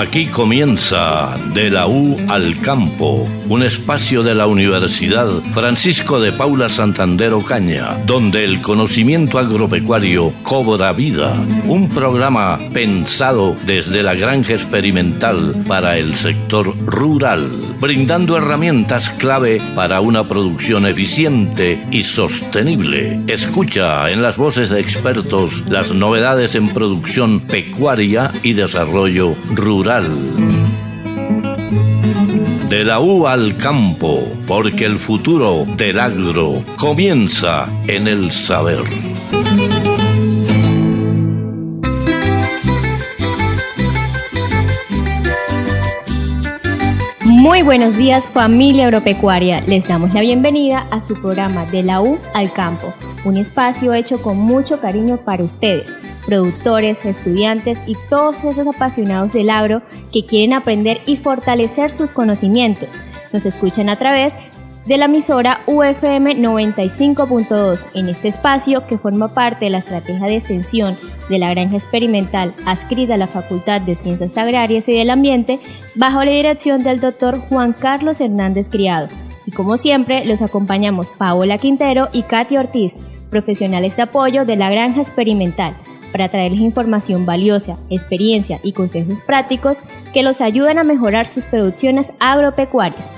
Aquí comienza De la U al Campo, un espacio de la Universidad Francisco de Paula Santander Ocaña, donde el conocimiento agropecuario cobra vida. Un programa pensado desde la granja experimental para el sector rural, brindando herramientas clave para una producción eficiente y sostenible. Escucha en las voces de expertos las novedades en producción pecuaria y desarrollo rural. De la U al campo, porque el futuro del agro comienza en el saber. Muy buenos días, familia agropecuaria. Les damos la bienvenida a su programa De la U al Campo, un espacio hecho con mucho cariño para ustedes, productores, estudiantes y todos esos apasionados del agro que quieren aprender y fortalecer sus conocimientos. Nos escuchan a través de la emisora UFM 95.2 en este espacio que forma parte de la estrategia de extensión de la granja experimental adscrita a la Facultad de Ciencias Agrarias y del Ambiente bajo la dirección del Dr. Juan Carlos Hernández Criado. Y como siempre los acompañamos Paola Quintero y Katia Ortiz, profesionales de apoyo de la granja experimental, para traerles información valiosa, experiencia y consejos prácticos que los ayuden a mejorar sus producciones agropecuarias.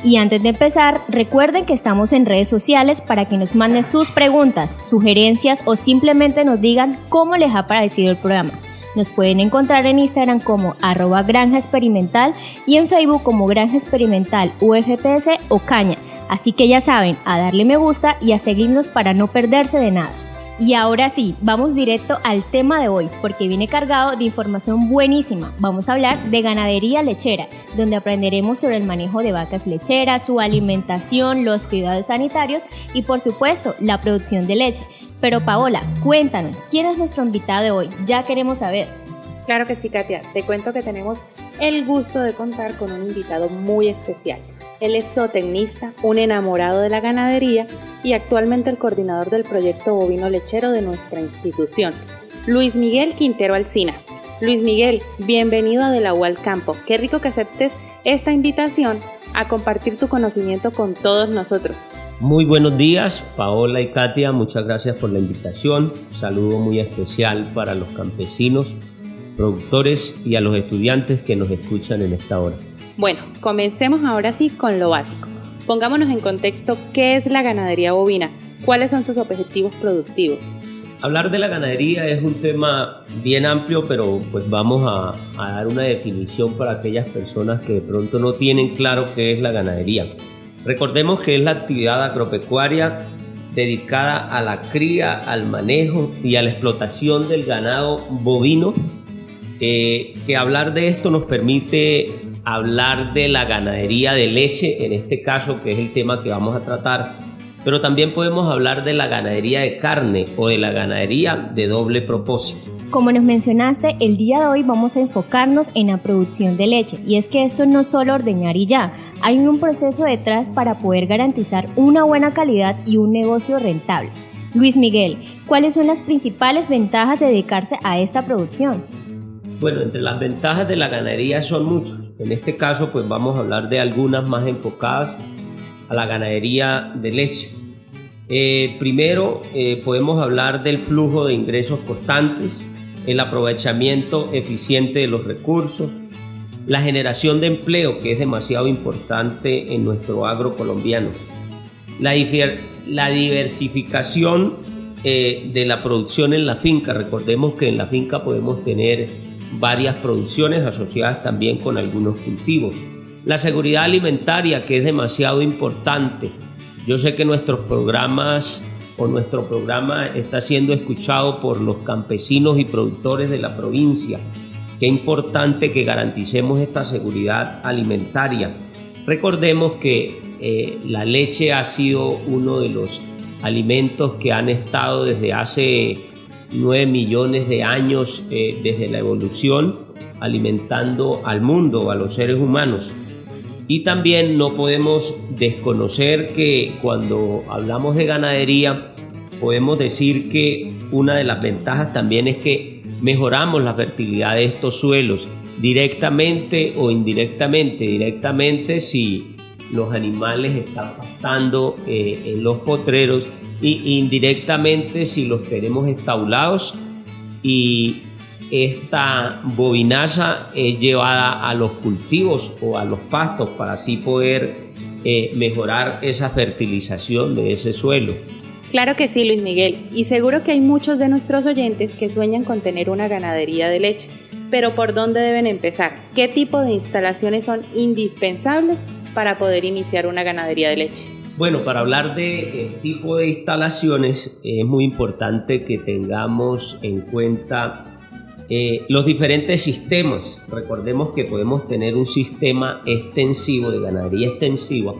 Y antes de empezar, recuerden que estamos en redes sociales para que nos manden sus preguntas, sugerencias o simplemente nos digan cómo les ha parecido el programa. Nos pueden encontrar en Instagram como @granjaexperimental y en Facebook como Granja Experimental UFPS Ocaña. Así que ya saben, a darle me gusta y a seguirnos para no perderse de nada. Y ahora sí, vamos directo al tema de hoy, porque viene cargado de información buenísima. Vamos a hablar de ganadería lechera, donde aprenderemos sobre el manejo de vacas lecheras, su alimentación, los cuidados sanitarios y, por supuesto, la producción de leche. Pero Paola, cuéntanos, ¿quién es nuestro invitado de hoy? Ya queremos saber. Claro que sí, Katia. Te cuento que tenemos el gusto de contar con un invitado muy especial. Él es zootecnista, un enamorado de la ganadería y actualmente el coordinador del proyecto bovino lechero de nuestra institución, Luis Miguel Quintero Alsina. Luis Miguel, bienvenido a De la U al Campo. Qué rico que aceptes esta invitación a compartir tu conocimiento con todos nosotros. Muy buenos días, Paola y Katia, muchas gracias por la invitación. Saludo muy especial para los campesinos, productores y a los estudiantes que nos escuchan en esta hora. Bueno, comencemos ahora sí con lo básico. Pongámonos en contexto, ¿qué es la ganadería bovina? ¿Cuáles son sus objetivos productivos? Hablar de la ganadería es un tema bien amplio, pero pues vamos a dar una definición para aquellas personas que de pronto no tienen claro qué es la ganadería. Recordemos que es la actividad agropecuaria dedicada a la cría, al manejo y a la explotación del ganado bovino, que hablar de esto nos permite hablar de la ganadería de leche, en este caso, que es el tema que vamos a tratar, pero también podemos hablar de la ganadería de carne o de la ganadería de doble propósito. Como nos mencionaste, el día de hoy vamos a enfocarnos en la producción de leche, y es que esto no es solo ordeñar y ya, hay un proceso detrás para poder garantizar una buena calidad y un negocio rentable. Luis Miguel, ¿cuáles son las principales ventajas de dedicarse a esta producción? Bueno, entre las ventajas de la ganadería son muchas. En este caso, pues vamos a hablar de algunas más enfocadas a la ganadería de leche. Primero, podemos hablar del flujo de ingresos constantes, el aprovechamiento eficiente de los recursos, la generación de empleo, que es demasiado importante en nuestro agro colombiano, la diversificación de la producción en la finca. Recordemos que en la finca podemos tener varias producciones asociadas también con algunos cultivos. La seguridad alimentaria, que es demasiado importante. Yo sé que nuestro programa está siendo escuchado por los campesinos y productores de la provincia. Qué importante que garanticemos esta seguridad alimentaria. Recordemos que la leche ha sido uno de los alimentos que han estado desde hace 9 millones de años, desde la evolución, alimentando al mundo, a los seres humanos. Y también no podemos desconocer que cuando hablamos de ganadería, podemos decir que una de las ventajas también es que mejoramos la fertilidad de estos suelos directamente o indirectamente. Directamente si los animales están pastando en los potreros, y indirectamente si los tenemos estaulados y esta bovinaza es llevada a los cultivos o a los pastos para así poder mejorar esa fertilización de ese suelo. Claro que sí, Luis Miguel, y seguro que hay muchos de nuestros oyentes que sueñan con tener una ganadería de leche, pero ¿por dónde deben empezar? ¿Qué tipo de instalaciones son indispensables para poder iniciar una ganadería de leche? Bueno, para hablar de tipo de instalaciones es muy importante que tengamos en cuenta los diferentes sistemas. Recordemos que podemos tener un sistema extensivo, de ganadería extensiva.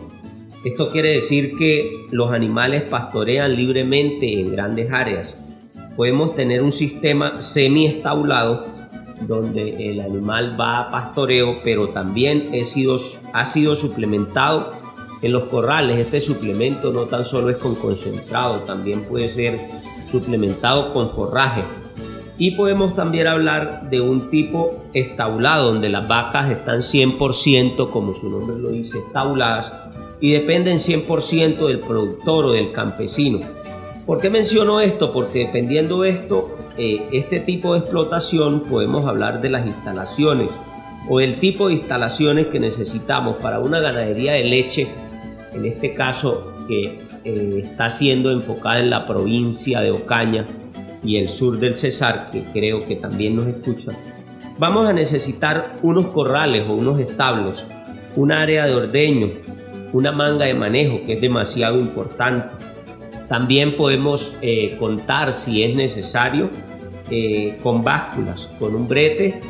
Esto quiere decir que los animales pastorean libremente en grandes áreas. Podemos tener un sistema semi-estaulado, donde el animal va a pastoreo, pero también ha sido suplementado en los corrales. Este suplemento no tan solo es con concentrado, también puede ser suplementado con forraje. Y podemos también hablar de un tipo estaulado, donde las vacas están 100%, como su nombre lo dice, estauladas, y dependen 100% del productor o del campesino. ¿Por qué menciono esto? Porque dependiendo de esto, este tipo de explotación, podemos hablar de las instalaciones o del tipo de instalaciones que necesitamos para una ganadería de leche, en este caso que está siendo enfocada en la provincia de Ocaña y el sur del Cesar, que creo que también nos escuchan. Vamos a necesitar unos corrales o unos establos, un área de ordeño, una manga de manejo, que es demasiado importante. También podemos contar, si es necesario, con básculas, con un brete.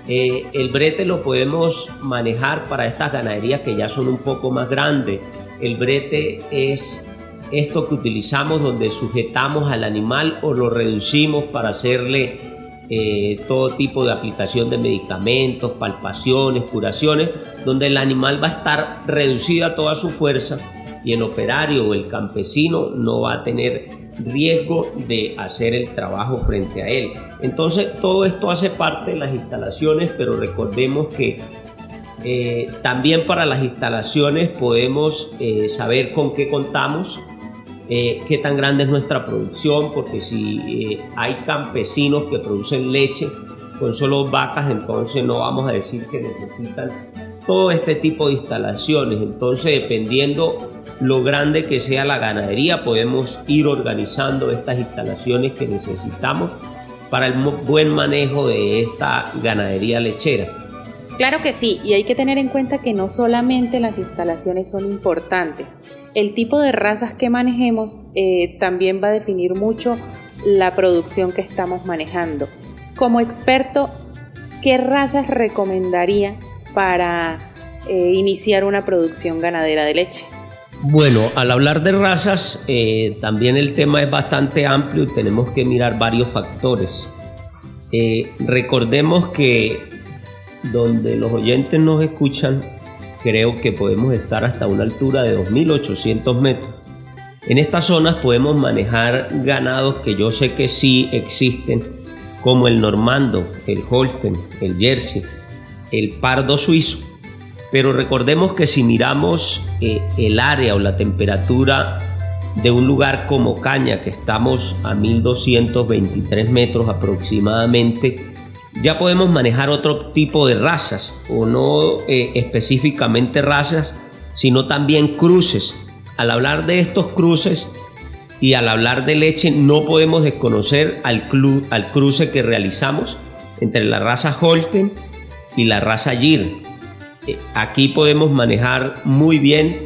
El brete lo podemos manejar para estas ganaderías que ya son un poco más grandes. El brete es esto que utilizamos donde sujetamos al animal o lo reducimos para hacerle todo tipo de aplicación de medicamentos, palpaciones, curaciones, donde el animal va a estar reducido a toda su fuerza y el operario o el campesino no va a tener riesgo de hacer el trabajo frente a él. Entonces todo esto hace parte de las instalaciones, pero recordemos que también para las instalaciones podemos saber con qué contamos, qué tan grande es nuestra producción, porque si hay campesinos que producen leche con solo vacas, entonces no vamos a decir que necesitan todo este tipo de instalaciones. Entonces, dependiendo lo grande que sea la ganadería, podemos ir organizando estas instalaciones que necesitamos para el buen manejo de esta ganadería lechera. Claro que sí, y hay que tener en cuenta que no solamente las instalaciones son importantes, el tipo de razas que manejemos también va a definir mucho la producción que estamos manejando. Como experto, ¿qué razas recomendaría para iniciar una producción ganadera de leche? Bueno, al hablar de razas, también el tema es bastante amplio y tenemos que mirar varios factores. Recordemos que donde los oyentes nos escuchan, creo que podemos estar hasta una altura de 2.800 metros. En estas zonas podemos manejar ganados que yo sé que sí existen, como el normando, el holstein, el jersey, el pardo suizo. Pero recordemos que si miramos el área o la temperatura de un lugar como Ocaña, que estamos a 1.223 metros aproximadamente, ya podemos manejar otro tipo de razas, o no específicamente razas, sino también cruces. Al hablar de estos cruces y al hablar de leche, no podemos desconocer al cruce que realizamos entre la raza Holstein y la raza Gir. Aquí podemos manejar muy bien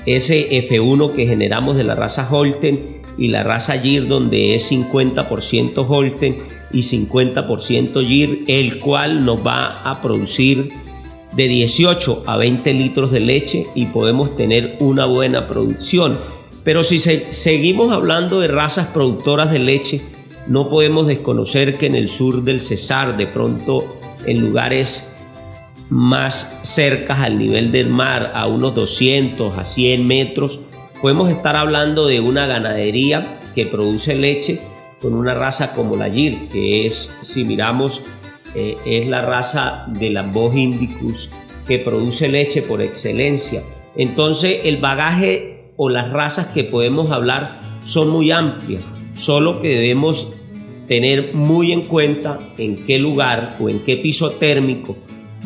ese F1 que generamos de la raza Holstein y la raza Gir, donde es 50% Holstein y 50% Gir, el cual nos va a producir de 18 a 20 litros de leche y podemos tener una buena producción. Pero si seguimos hablando de razas productoras de leche, no podemos desconocer que en el sur del Cesar, de pronto en lugares más cerca al nivel del mar, a unos 200 a 100 metros, podemos estar hablando de una ganadería que produce leche con una raza como la Gir, que es, si miramos, es la raza de la Bos indicus que produce leche por excelencia. Entonces el bagaje o las razas que podemos hablar son muy amplias, solo que debemos tener muy en cuenta en qué lugar o en qué piso térmico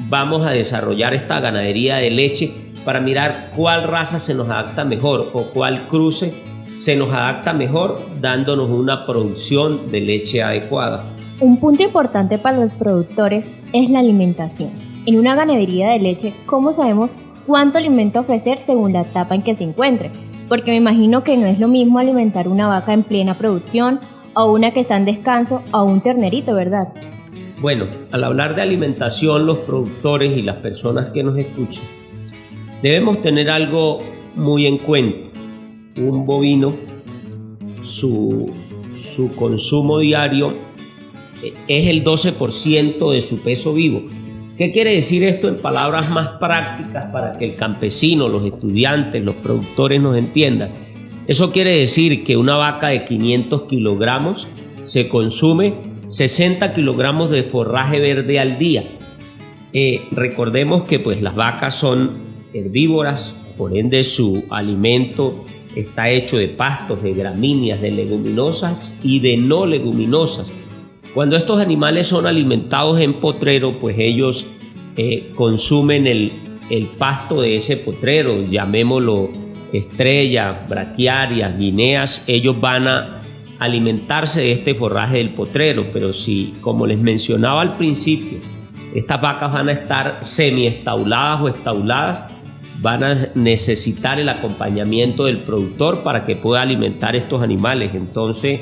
vamos a desarrollar esta ganadería de leche para mirar cuál raza se nos adapta mejor o cuál cruce se nos adapta mejor, dándonos una producción de leche adecuada. Un punto importante para los productores es la alimentación. En una ganadería de leche, ¿cómo sabemos cuánto alimento ofrecer según la etapa en que se encuentre? Porque me imagino que no es lo mismo alimentar una vaca en plena producción o una que está en descanso o un ternerito, ¿verdad? Bueno, al hablar de alimentación, los productores y las personas que nos escuchan, debemos tener algo muy en cuenta. Un bovino, su consumo diario es el 12% de su peso vivo. ¿Qué quiere decir esto en palabras más prácticas para que el campesino, los estudiantes, los productores nos entiendan? Eso quiere decir que una vaca de 500 kilogramos se consume 60 kilogramos de forraje verde al día. Recordemos que pues, las vacas son herbívoras, por ende su alimento está hecho de pastos, de gramíneas, de leguminosas y de no leguminosas. Cuando estos animales son alimentados en potrero, pues ellos consumen el pasto de ese potrero, llamémoslo estrellas, braquiarias, guineas. Ellos van a alimentarse de este forraje del potrero, pero si, como les mencionaba al principio, estas vacas van a estar semiestauladas o estauladas, van a necesitar el acompañamiento del productor para que pueda alimentar estos animales. Entonces,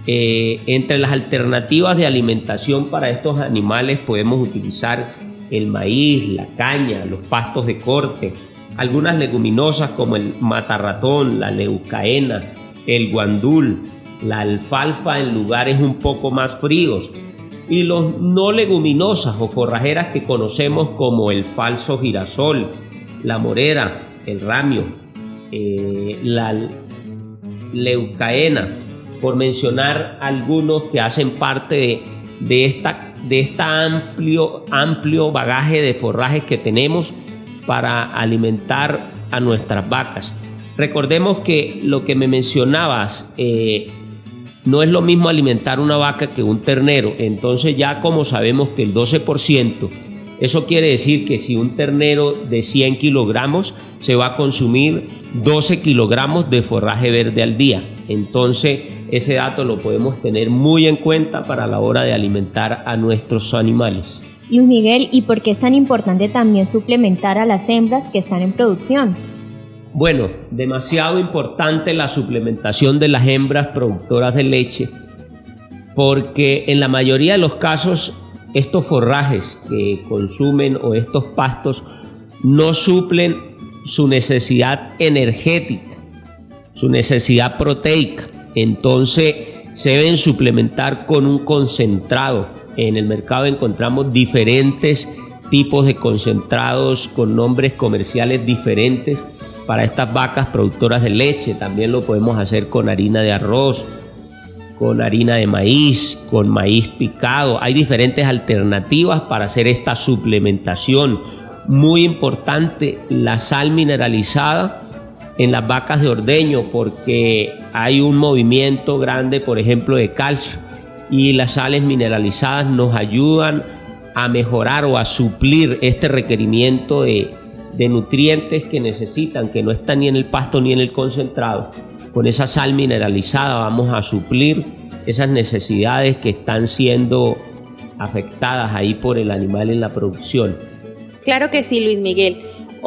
entre las alternativas de alimentación para estos animales podemos utilizar el maíz, la caña, los pastos de corte, algunas leguminosas como el matarratón, la leucaena, el guandul, la alfalfa en lugares un poco más fríos, y los no leguminosas o forrajeras que conocemos como el falso girasol, la morera, el ramio, la leucaena, por mencionar algunos que hacen parte de esta amplio bagaje de forrajes que tenemos para alimentar a nuestras vacas. Recordemos que lo que me mencionabas, no es lo mismo alimentar una vaca que un ternero. Entonces ya como sabemos que el 12%, eso quiere decir que si un ternero de 100 kilogramos se va a consumir 12 kilogramos de forraje verde al día. Entonces ese dato lo podemos tener muy en cuenta para la hora de alimentar a nuestros animales. Luis Miguel, ¿y por qué es tan importante también suplementar a las hembras que están en producción? Bueno, demasiado importante la suplementación de las hembras productoras de leche, porque en la mayoría de los casos estos forrajes que consumen o estos pastos no suplen su necesidad energética, su necesidad proteica. Entonces se deben suplementar con un concentrado. En el mercado encontramos diferentes tipos de concentrados con nombres comerciales diferentes para estas vacas productoras de leche. También lo podemos hacer con harina de arroz, con harina de maíz, con maíz picado. Hay diferentes alternativas para hacer esta suplementación. Muy importante la sal mineralizada en las vacas de ordeño, porque hay un movimiento grande, por ejemplo, de calcio, y las sales mineralizadas nos ayudan a mejorar o a suplir este requerimiento de nutrientes que necesitan, que no están ni en el pasto ni en el concentrado. Con esa sal mineralizada vamos a suplir esas necesidades que están siendo afectadas ahí por el animal en la producción. Claro que sí, Luis Miguel.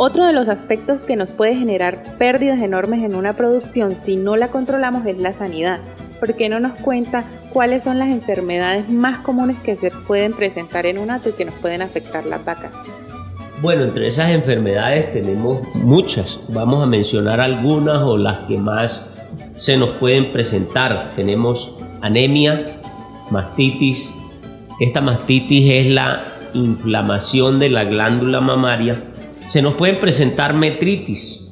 Otro de los aspectos que nos puede generar pérdidas enormes en una producción si no la controlamos es la sanidad. ¿Por qué no nos cuenta cuáles son las enfermedades más comunes que se pueden presentar en un hato y que nos pueden afectar las vacas? Bueno, entre esas enfermedades tenemos muchas. Vamos a mencionar algunas o las que más se nos pueden presentar. Tenemos anemia, mastitis. Esta mastitis es la inflamación de la glándula mamaria. Se nos pueden presentar metritis,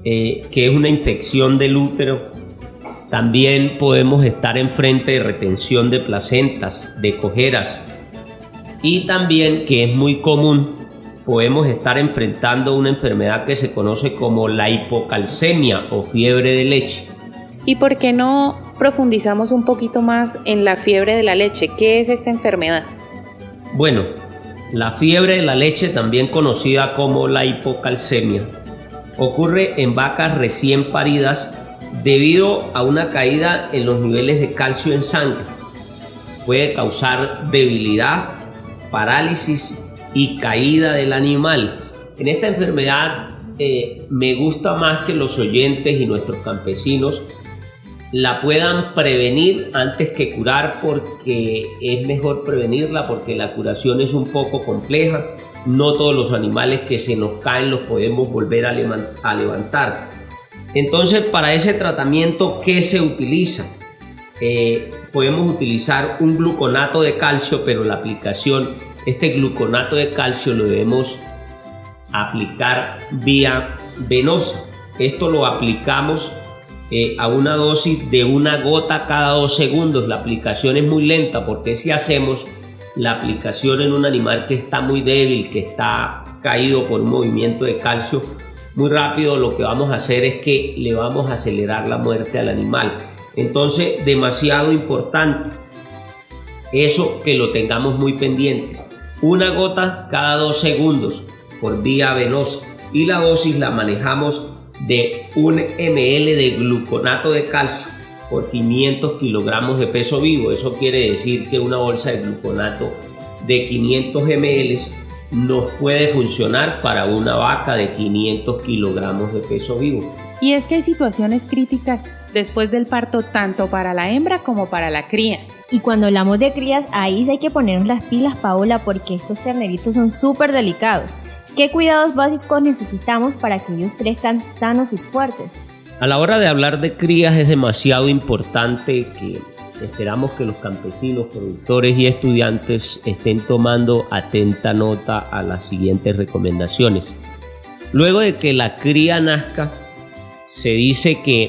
que es una infección del útero También podemos estar enfrente de retención de placentas, de cojeras, y también, que es muy común, podemos estar enfrentando una enfermedad que se conoce como la hipocalcemia o fiebre de leche. ¿Y por qué no profundizamos un poquito más en la fiebre de la leche? ¿Qué es esta enfermedad? Bueno, la fiebre de la leche, también conocida como la hipocalcemia, ocurre en vacas recién paridas debido a una caída en los niveles de calcio en sangre. Puede causar debilidad, parálisis y caída del animal. En esta enfermedad me gusta más que los oyentes y nuestros campesinos la puedan prevenir antes que curar, porque es mejor prevenirla, porque la curación es un poco compleja. No todos los animales que se nos caen los podemos volver a levantar. Entonces, para ese tratamiento, ¿qué se utiliza? Podemos utilizar un gluconato de calcio, pero la aplicación, este gluconato de calcio lo debemos aplicar vía venosa. Esto lo aplicamos a una dosis de una gota cada 2 segundos. La aplicación es muy lenta, porque si hacemos la aplicación en un animal que está muy débil, que está caído por un movimiento de calcio muy rápido, lo que vamos a hacer es que le vamos a acelerar la muerte al animal. Entonces, demasiado importante eso, que lo tengamos muy pendiente. Una gota cada 2 segundos por vía venosa, y la dosis la manejamos de 1 ml de gluconato de calcio por 500 kilogramos de peso vivo. Eso quiere decir que una bolsa de gluconato de 500 ml nos puede funcionar para una vaca de 500 kilogramos de peso vivo. Y es que hay situaciones críticas después del parto, tanto para la hembra como para la cría. Y cuando hablamos de crías, ahí sí hay que ponernos las pilas, Paola, porque estos terneritos son súper delicados. ¿Qué cuidados básicos necesitamos para que ellos crezcan sanos y fuertes? A la hora de hablar de crías es demasiado importante que esperamos que los campesinos, productores y estudiantes estén tomando atenta nota a las siguientes recomendaciones. Luego de que la cría nazca, se dice que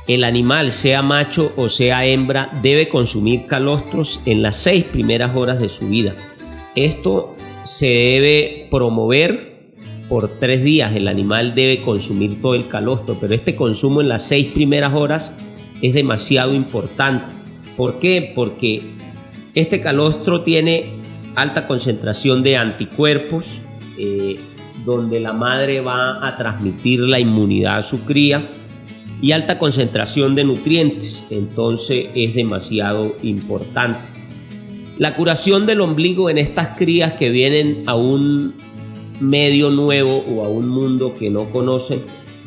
el animal, sea macho o sea hembra, debe consumir calostros en las 6 primeras horas de su vida. Esto se debe promover por 3 días. El animal debe consumir todo el calostro, pero este consumo en las 6 primeras horas es demasiado importante. ¿Por qué? Porque este calostro tiene alta concentración de anticuerpos, donde la madre va a transmitir la inmunidad a su cría, y alta concentración de nutrientes. Entonces es demasiado importante. La curación del ombligo en estas crías que vienen a un medio nuevo o a un mundo que no conocen,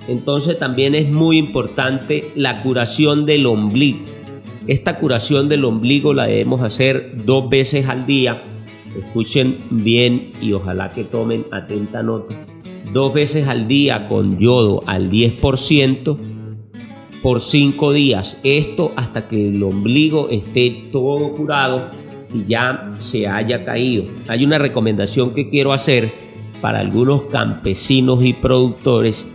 entonces también es muy importante la curación del ombligo. Esta curación del ombligo la debemos hacer 2 veces al día. Escuchen bien y ojalá que tomen atenta nota. 2 veces al día con yodo al 10% por 5 días. Esto hasta que el ombligo esté todo curado y ya se haya caído. Hay una recomendación que quiero hacer para algunos campesinos y productores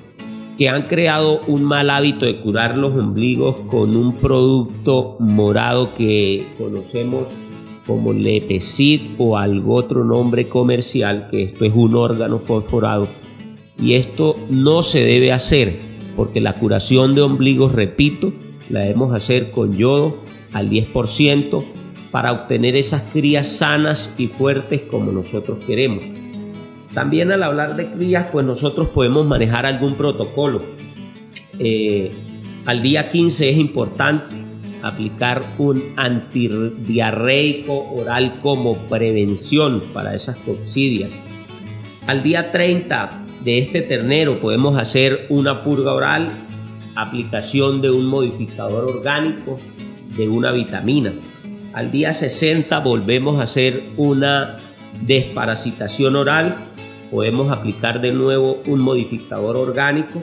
que han creado un mal hábito de curar los ombligos con un producto morado que conocemos como Lepecid o algún otro nombre comercial, que esto es un órgano fosforado, y esto no se debe hacer, porque la curación de ombligos, repito, la debemos hacer con yodo al 10% para obtener esas crías sanas y fuertes como nosotros queremos. También al hablar de crías, pues nosotros podemos manejar algún protocolo. Al día 15 es importante aplicar un antidiarreico oral como prevención para esas coccidias. Al día 30 de este ternero podemos hacer una purga oral, aplicación de un modificador orgánico, de una vitamina. Al día 60 volvemos a hacer una desparasitación oral, podemos aplicar de nuevo un modificador orgánico.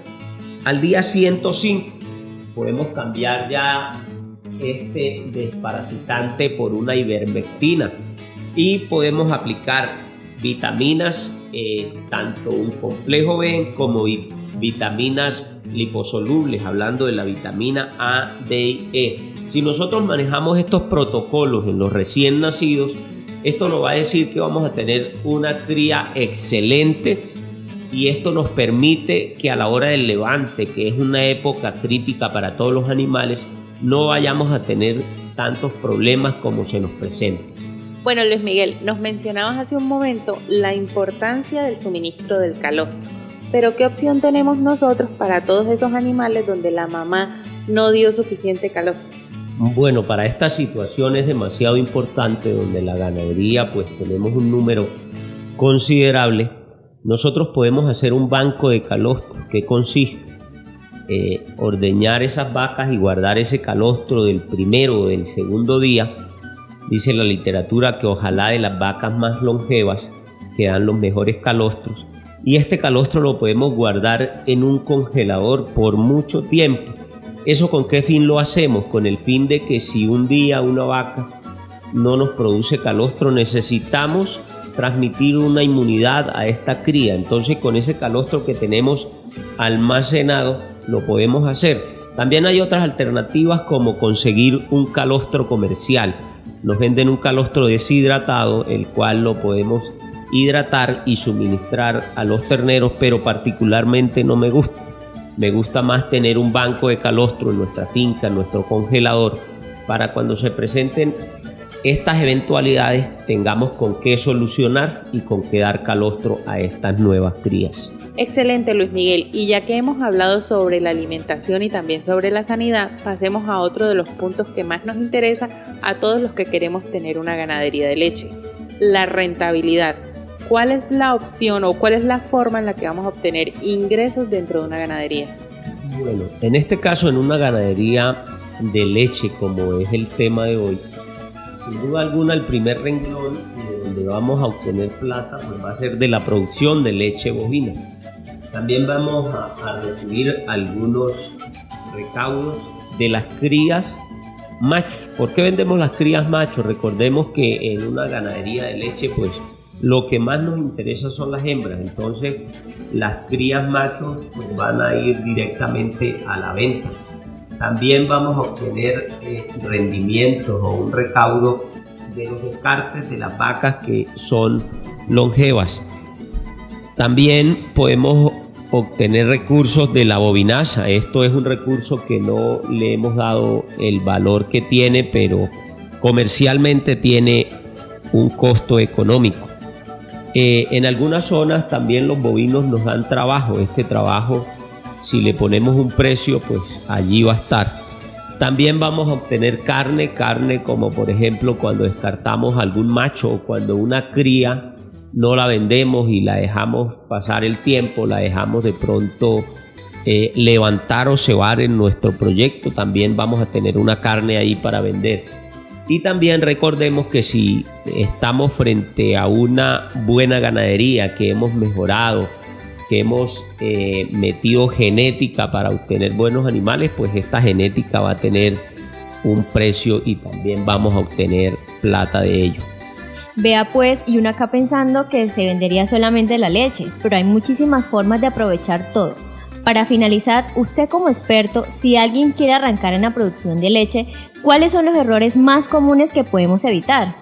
Al día 105 podemos cambiar ya este desparasitante por una ivermectina y podemos aplicar vitaminas, tanto un complejo B como vitaminas liposolubles, hablando de la vitamina A, D y E. Si nosotros manejamos estos protocolos en los recién nacidos, esto nos va a decir que vamos a tener una cría excelente, y esto nos permite que a la hora del levante, que es una época crítica para todos los animales, no vayamos a tener tantos problemas como se nos presentan. Bueno, Luis Miguel, nos mencionabas hace un momento la importancia del suministro del calostro, pero ¿qué opción tenemos nosotros para todos esos animales donde la mamá no dio suficiente calostro? Bueno, para esta situación es demasiado importante, donde la ganadería pues tenemos un número considerable. Nosotros podemos hacer un banco de calostro. ¿Qué consiste? Ordeñar esas vacas y guardar ese calostro del primero o del segundo día. Dice la literatura que ojalá de las vacas más longevas que dan los mejores calostros, y este calostro lo podemos guardar en un congelador por mucho tiempo. ¿Eso con qué fin lo hacemos? Con el fin de que si un día una vaca no nos produce calostro, necesitamos transmitir una inmunidad a esta cría. Entonces, con ese calostro que tenemos almacenado lo podemos hacer. También hay otras alternativas, como conseguir un calostro comercial. Nos venden un calostro deshidratado, el cual lo podemos hidratar y suministrar a los terneros, pero particularmente no me gusta. Me gusta más tener un banco de calostro en nuestra finca, en nuestro congelador, para cuando se presenten estas eventualidades tengamos con qué solucionar y con qué dar calostro a estas nuevas crías. Excelente, Luis Miguel. Y ya que hemos hablado sobre la alimentación y también sobre la sanidad, pasemos a otro de los puntos que más nos interesa a todos los que queremos tener una ganadería de leche: la rentabilidad. ¿Cuál es la opción o cuál es la forma en la que vamos a obtener ingresos dentro de una ganadería? Bueno, en este caso, en una ganadería de leche, como es el tema de hoy, sin duda alguna el primer renglón de donde vamos a obtener plata pues va a ser de la producción de leche bovina. También vamos a recibir algunos recaudos de las crías machos. ¿Por qué vendemos las crías machos? Recordemos que en una ganadería de leche pues lo que más nos interesa son las hembras. Entonces las crías machos pues van a ir directamente a la venta. También vamos a obtener rendimientos o un recaudo de los descartes de las vacas que son longevas. También podemos obtener recursos de la bovinaza. Esto es un recurso que no le hemos dado el valor que tiene, pero comercialmente tiene un costo económico. En algunas zonas también los bovinos nos dan trabajo. Este trabajo, si le ponemos un precio, pues allí va a estar. También vamos a obtener carne como por ejemplo cuando descartamos algún macho o cuando una cría no la vendemos y la dejamos pasar el tiempo, la dejamos de pronto levantar o cebar en nuestro proyecto, también vamos a tener una carne ahí para vender. Y también recordemos que si estamos frente a una buena ganadería, que hemos mejorado, que hemos metido genética para obtener buenos animales, pues esta genética va a tener un precio y también vamos a obtener plata de ello. Vea pues, y uno acá pensando que se vendería solamente la leche, pero hay muchísimas formas de aprovechar todo. Para finalizar, usted como experto, si alguien quiere arrancar en la producción de leche, ¿cuáles son los errores más comunes que podemos evitar?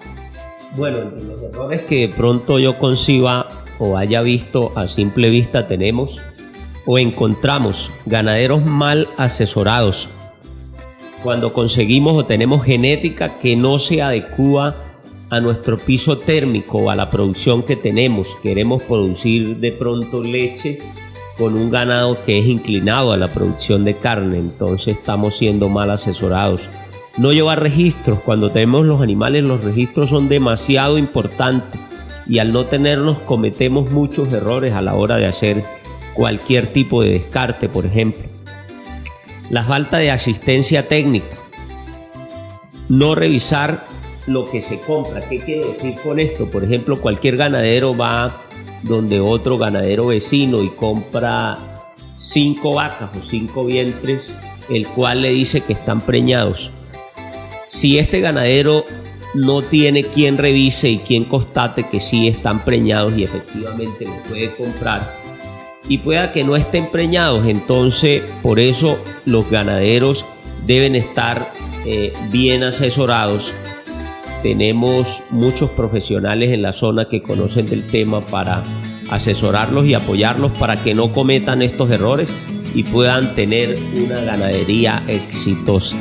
Bueno, entre los errores que de pronto yo conciba o haya visto a simple vista, tenemos o encontramos ganaderos mal asesorados. Cuando conseguimos o tenemos genética que no se adecúa a nuestro piso térmico o a la producción que tenemos, queremos producir de pronto leche con un ganado que es inclinado a la producción de carne, entonces estamos siendo mal asesorados. No llevar registros. Cuando tenemos los animales, los registros son demasiado importantes y al no tenerlos cometemos muchos errores a la hora de hacer cualquier tipo de descarte, por ejemplo. La falta de asistencia técnica. No revisar lo que se compra. ¿Qué quiero decir con esto? Por ejemplo, cualquier ganadero va donde otro ganadero vecino y compra 5 vacas o 5 vientres, el cual le dice que están preñados. Si este ganadero no tiene quien revise y quien constate que sí están preñados y efectivamente lo puede comprar, y pueda que no estén preñados. Entonces, por eso los ganaderos deben estar bien asesorados. Tenemos muchos profesionales en la zona que conocen del tema para asesorarlos y apoyarlos para que no cometan estos errores y puedan tener una ganadería exitosa.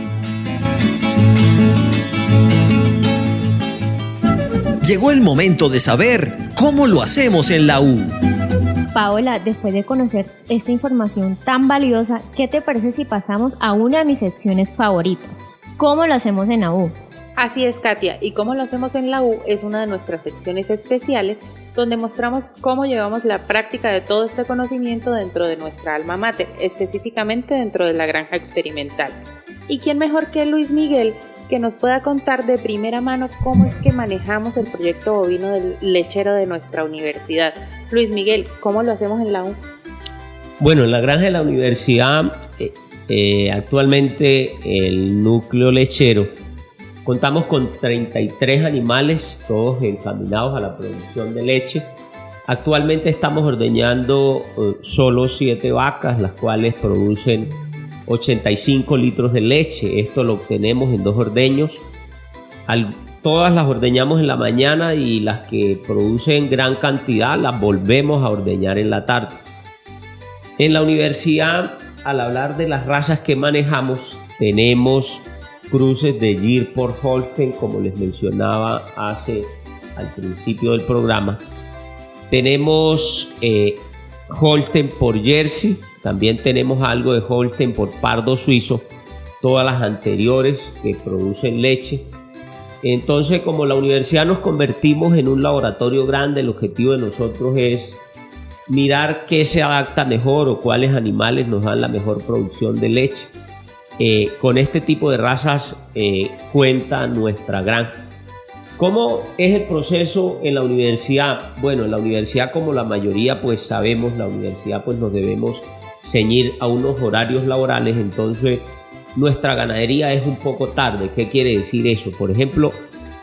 Llegó el momento de saber cómo lo hacemos en la U. Paola, después de conocer esta información tan valiosa, ¿qué te parece si pasamos a una de mis secciones favoritas? ¿Cómo lo hacemos en la U? Así es, Katia, y cómo lo hacemos en la U es una de nuestras secciones especiales donde mostramos cómo llevamos la práctica de todo este conocimiento dentro de nuestra alma mater, específicamente dentro de la granja experimental. ¿Y quién mejor que Luis Miguel, que nos pueda contar de primera mano cómo es que manejamos el proyecto bovino del lechero de nuestra universidad? Luis Miguel, ¿cómo lo hacemos en la U? Bueno, en la granja de la universidad, actualmente el núcleo lechero, contamos con 33 animales, todos encaminados a la producción de leche. Actualmente estamos ordeñando solo 7 vacas, las cuales producen 85 litros de leche. Esto lo obtenemos en 2 ordeños. Todas las ordeñamos en la mañana y las que producen gran cantidad las volvemos a ordeñar en la tarde. En la universidad, al hablar de las razas que manejamos, tenemos cruces de Gir por Holstein, como les mencionaba al principio del programa. Tenemos Holstein por Jersey, también tenemos algo de Holstein por Pardo Suizo, todas las anteriores que producen leche. Entonces, como la universidad nos convertimos en un laboratorio grande, el objetivo de nosotros es mirar qué se adapta mejor o cuáles animales nos dan la mejor producción de leche. Con este tipo de razas cuenta nuestra granja. ¿Cómo es el proceso en la universidad? Bueno, en la universidad, como la mayoría pues sabemos, la universidad pues nos debemos ceñir a unos horarios laborales, entonces nuestra ganadería es un poco tarde. ¿Qué quiere decir eso? Por ejemplo,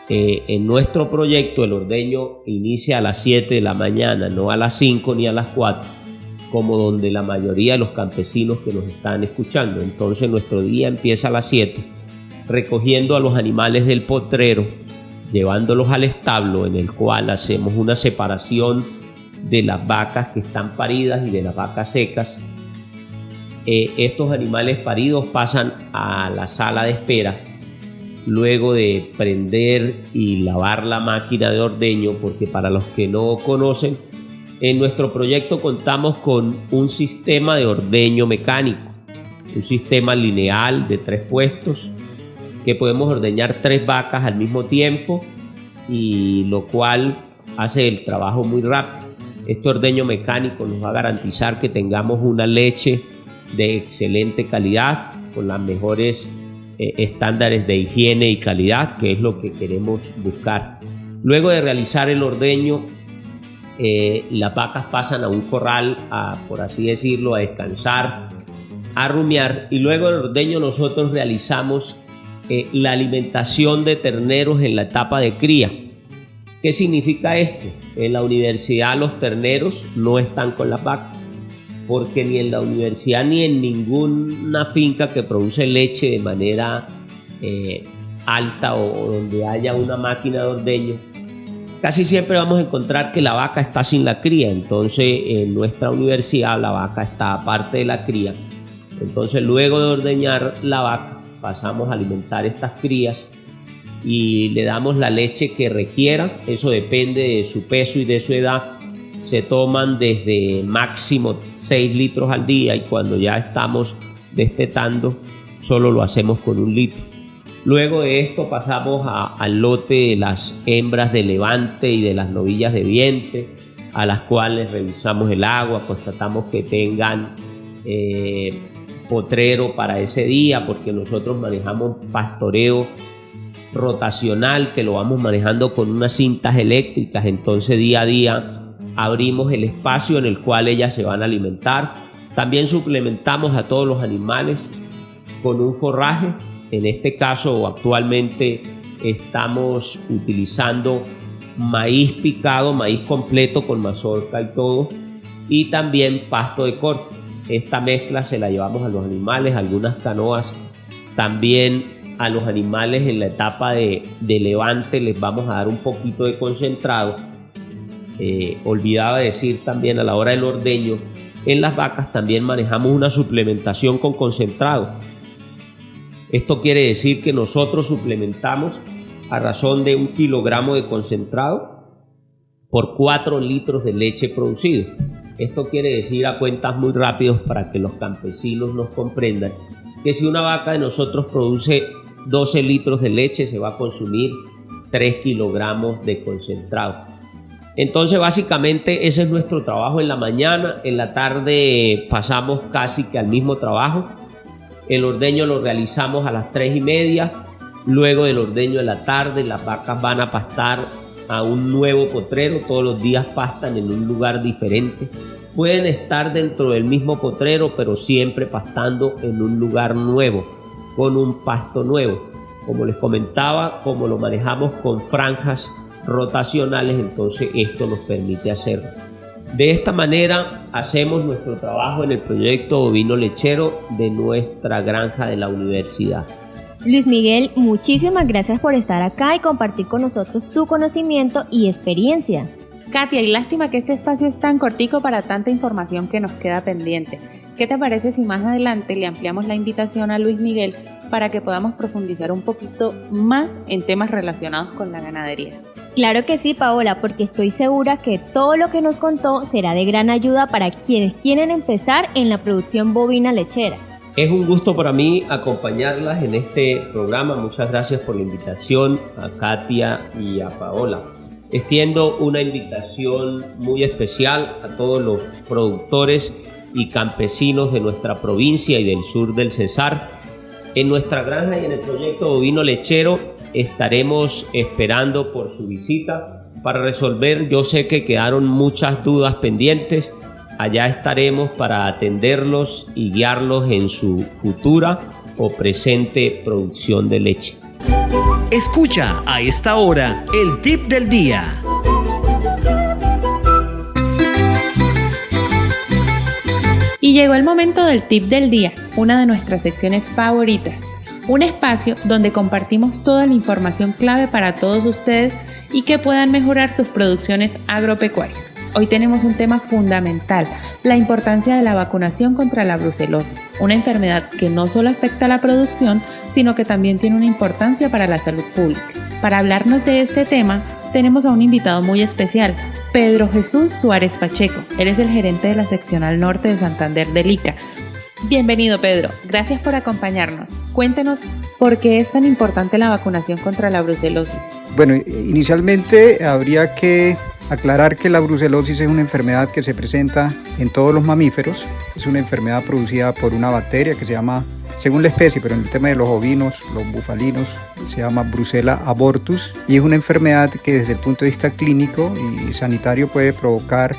en nuestro proyecto el ordeño inicia a las 7 de la mañana, no a las 5 ni a las 4. Como donde la mayoría de los campesinos que nos están escuchando. Entonces nuestro día empieza a las 7, recogiendo a los animales del potrero, llevándolos al establo, en el cual hacemos una separación de las vacas que están paridas y de las vacas secas. Estos animales paridos pasan a la sala de espera, luego de prender y lavar la máquina de ordeño, porque para los que no conocen, en nuestro proyecto contamos con un sistema de ordeño mecánico, un sistema lineal de 3 puestos, que podemos ordeñar 3 vacas al mismo tiempo, y lo cual hace el trabajo muy rápido. Este ordeño mecánico nos va a garantizar que tengamos una leche de excelente calidad, con las mejores estándares de higiene y calidad, que es lo que queremos buscar. Luego de realizar el ordeño, las vacas pasan a un corral, por así decirlo, a descansar, a rumiar, y luego del ordeño nosotros realizamos la alimentación de terneros en la etapa de cría. ¿Qué significa esto? En la universidad los terneros no están con las vacas, porque ni en la universidad ni en ninguna finca que produce leche de manera alta o donde haya una máquina de ordeño, casi siempre vamos a encontrar que la vaca está sin la cría. Entonces en nuestra universidad la vaca está aparte de la cría. Entonces luego de ordeñar la vaca pasamos a alimentar estas crías y le damos la leche que requiera. Eso depende de su peso y de su edad. Se toman desde máximo 6 litros al día, y cuando ya estamos destetando solo lo hacemos con 1 litro. Luego de esto pasamos al lote de las hembras de levante y de las novillas de vientre, a las cuales revisamos el agua, constatamos que tengan potrero para ese día, porque nosotros manejamos pastoreo rotacional, que lo vamos manejando con unas cintas eléctricas. Entonces día a día abrimos el espacio en el cual ellas se van a alimentar. También suplementamos a todos los animales con un forraje. En este caso actualmente estamos utilizando maíz picado, maíz completo con mazorca y todo, y también pasto de corte. Esta mezcla se la llevamos a los animales, algunas canoas, también a los animales en la etapa de levante les vamos a dar un poquito de concentrado. Olvidaba decir también a la hora del ordeño, en las vacas también manejamos una suplementación con concentrado. Esto quiere decir que nosotros suplementamos a razón de 1 kilogramo de concentrado por 4 litros de leche producido. Esto quiere decir, a cuentas muy rápidos para que los campesinos nos comprendan, que si una vaca de nosotros produce 12 litros de leche, se va a consumir 3 kilogramos de concentrado. Entonces básicamente ese es nuestro trabajo en la mañana. En la tarde pasamos casi que al mismo trabajo. El ordeño lo realizamos a las 3:30. Luego del ordeño de la tarde, las vacas van a pastar a un nuevo potrero. Todos los días pastan en un lugar diferente. Pueden estar dentro del mismo potrero, pero siempre pastando en un lugar nuevo, con un pasto nuevo. Como les comentaba, como lo manejamos con franjas rotacionales, entonces esto nos permite hacerlo. De esta manera hacemos nuestro trabajo en el proyecto bovino lechero de nuestra granja de la universidad. Luis Miguel, muchísimas gracias por estar acá y compartir con nosotros su conocimiento y experiencia. Katia, y lástima que este espacio es tan cortico para tanta información que nos queda pendiente. ¿Qué te parece si más adelante le ampliamos la invitación a Luis Miguel para que podamos profundizar un poquito más en temas relacionados con la ganadería? Claro que sí, Paola, porque estoy segura que todo lo que nos contó será de gran ayuda para quienes quieren empezar en la producción bovina lechera. Es un gusto para mí acompañarlas en este programa. Muchas gracias por la invitación a Katia y a Paola. Extiendo una invitación muy especial a todos los productores y campesinos de nuestra provincia y del sur del Cesar. En nuestra granja y en el proyecto bovino lechero estaremos esperando por su visita para resolver. Yo sé que quedaron muchas dudas pendientes. Allá estaremos para atenderlos y guiarlos en su futura o presente producción de leche. Escucha a esta hora el tip del día. Y llegó el momento del tip del día, una de nuestras secciones favoritas. Un espacio donde compartimos toda la información clave para todos ustedes y que puedan mejorar sus producciones agropecuarias. Hoy tenemos un tema fundamental, la importancia de la vacunación contra la brucelosis, una enfermedad que no solo afecta a la producción, sino que también tiene una importancia para la salud pública. Para hablarnos de este tema, tenemos a un invitado muy especial, Pedro Jesús Suárez Pacheco. Él es el gerente de la seccional norte de Santander del ICA. Bienvenido, Pedro. Gracias por acompañarnos. Cuéntenos por qué es tan importante la vacunación contra la brucelosis. Bueno, inicialmente habría que aclarar que la brucelosis es una enfermedad que se presenta en todos los mamíferos. Es una enfermedad producida por una bacteria que se llama, según la especie, pero en el tema de los ovinos, los bufalinos, se llama Brucella abortus, y es una enfermedad que desde el punto de vista clínico y sanitario puede provocar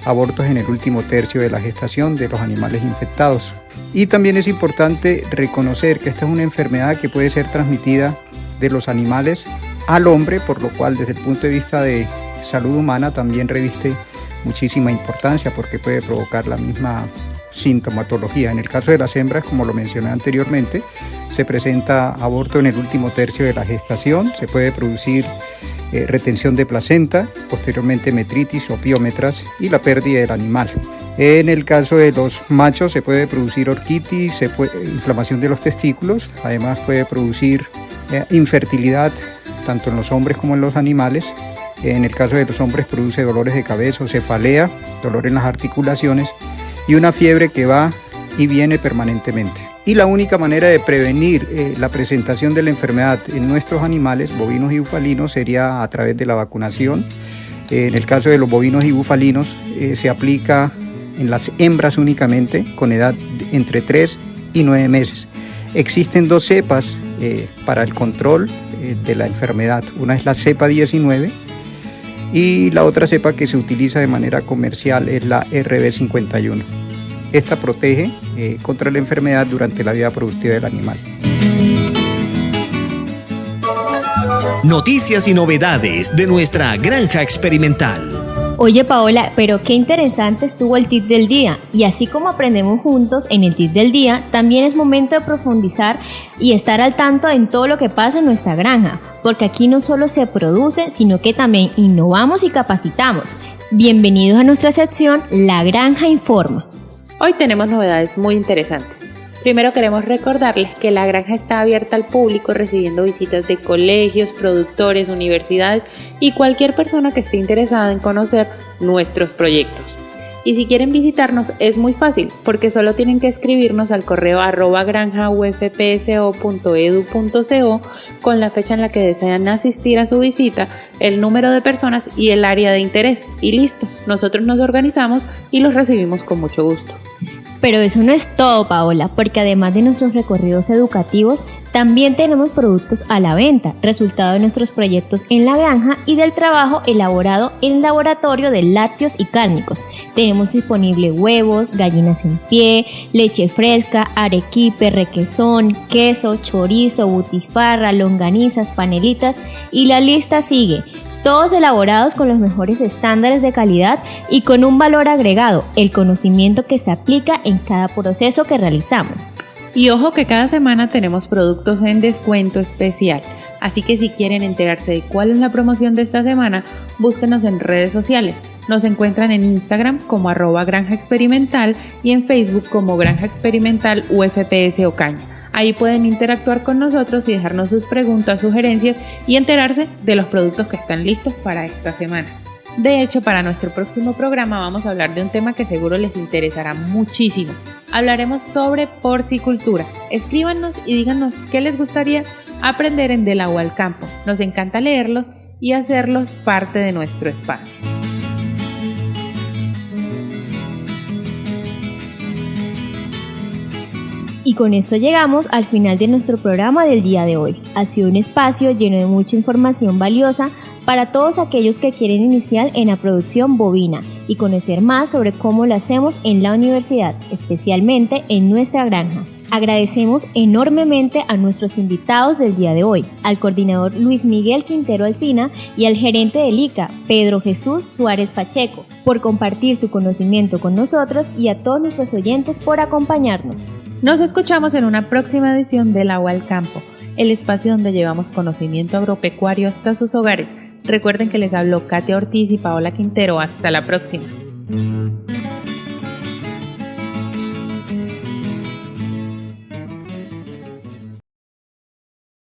abortos en el último tercio de la gestación de los animales infectados. Y también es importante reconocer que esta es una enfermedad que puede ser transmitida de los animales al hombre, por lo cual desde el punto de vista de salud humana también reviste muchísima importancia porque puede provocar la misma sintomatología. En el caso de las hembras, como lo mencioné anteriormente, se presenta aborto en el último tercio de la gestación, se puede producir retención de placenta, posteriormente metritis o piómetras y la pérdida del animal. En el caso de los machos se puede producir orquitis, inflamación de los testículos, además puede producir infertilidad tanto en los hombres como en los animales. En el caso de los hombres produce dolores de cabeza o cefalea, dolor en las articulaciones y una fiebre que va y viene permanentemente. Y la única manera de prevenir la presentación de la enfermedad en nuestros animales, bovinos y bufalinos, sería a través de la vacunación. En el caso de los bovinos y bufalinos se aplica en las hembras únicamente, con edad entre 3 y 9 meses. Existen 2 cepas para el control de la enfermedad. Una es la cepa 19 y la otra cepa que se utiliza de manera comercial es la RB51. Esta protege contra la enfermedad durante la vida productiva del animal. Noticias y novedades de nuestra granja experimental. Oye Paola, pero qué interesante estuvo el tip del día, y así como aprendemos juntos en el tip del día, también es momento de profundizar y estar al tanto en todo lo que pasa en nuestra granja, porque aquí no solo se produce, sino que también innovamos y capacitamos. Bienvenidos a nuestra sección La Granja Informa. Hoy tenemos novedades muy interesantes. Primero queremos recordarles que la granja está abierta al público, recibiendo visitas de colegios, productores, universidades y cualquier persona que esté interesada en conocer nuestros proyectos. Y si quieren visitarnos es muy fácil, porque solo tienen que escribirnos al correo @granja.ufpso.edu.co con la fecha en la que desean asistir a su visita, el número de personas y el área de interés. Y listo, nosotros nos organizamos y los recibimos con mucho gusto. Pero eso no es todo, Paola, porque además de nuestros recorridos educativos, también tenemos productos a la venta, resultado de nuestros proyectos en la granja y del trabajo elaborado en el laboratorio de lácteos y cárnicos. Tenemos disponible huevos, gallinas en pie, leche fresca, arequipe, requesón, queso, chorizo, butifarra, longanizas, panelitas y la lista sigue. Todos elaborados con los mejores estándares de calidad y con un valor agregado, el conocimiento que se aplica en cada proceso que realizamos. Y ojo que cada semana tenemos productos en descuento especial, así que si quieren enterarse de cuál es la promoción de esta semana, búsquenos en redes sociales. Nos encuentran en Instagram como @Granja Experimental y en Facebook como Granja Experimental UFPS Ocaña. Ahí pueden interactuar con nosotros y dejarnos sus preguntas, sugerencias y enterarse de los productos que están listos para esta semana. De hecho, para nuestro próximo programa vamos a hablar de un tema que seguro les interesará muchísimo. Hablaremos sobre porcicultura. Escríbanos y díganos qué les gustaría aprender en De la U al Campo. Nos encanta leerlos y hacerlos parte de nuestro espacio. Y con esto llegamos al final de nuestro programa del día de hoy. Ha sido un espacio lleno de mucha información valiosa para todos aquellos que quieren iniciar en la producción bovina y conocer más sobre cómo lo hacemos en la universidad, especialmente en nuestra granja. Agradecemos enormemente a nuestros invitados del día de hoy, al coordinador Luis Miguel Quintero Alsina y al gerente del ICA, Pedro Jesús Suárez Pacheco, por compartir su conocimiento con nosotros, y a todos nuestros oyentes por acompañarnos. Nos escuchamos en una próxima edición de La U al Campo, el espacio donde llevamos conocimiento agropecuario hasta sus hogares. Recuerden que les habló Katia Ortiz y Paola Quintero. Hasta la próxima.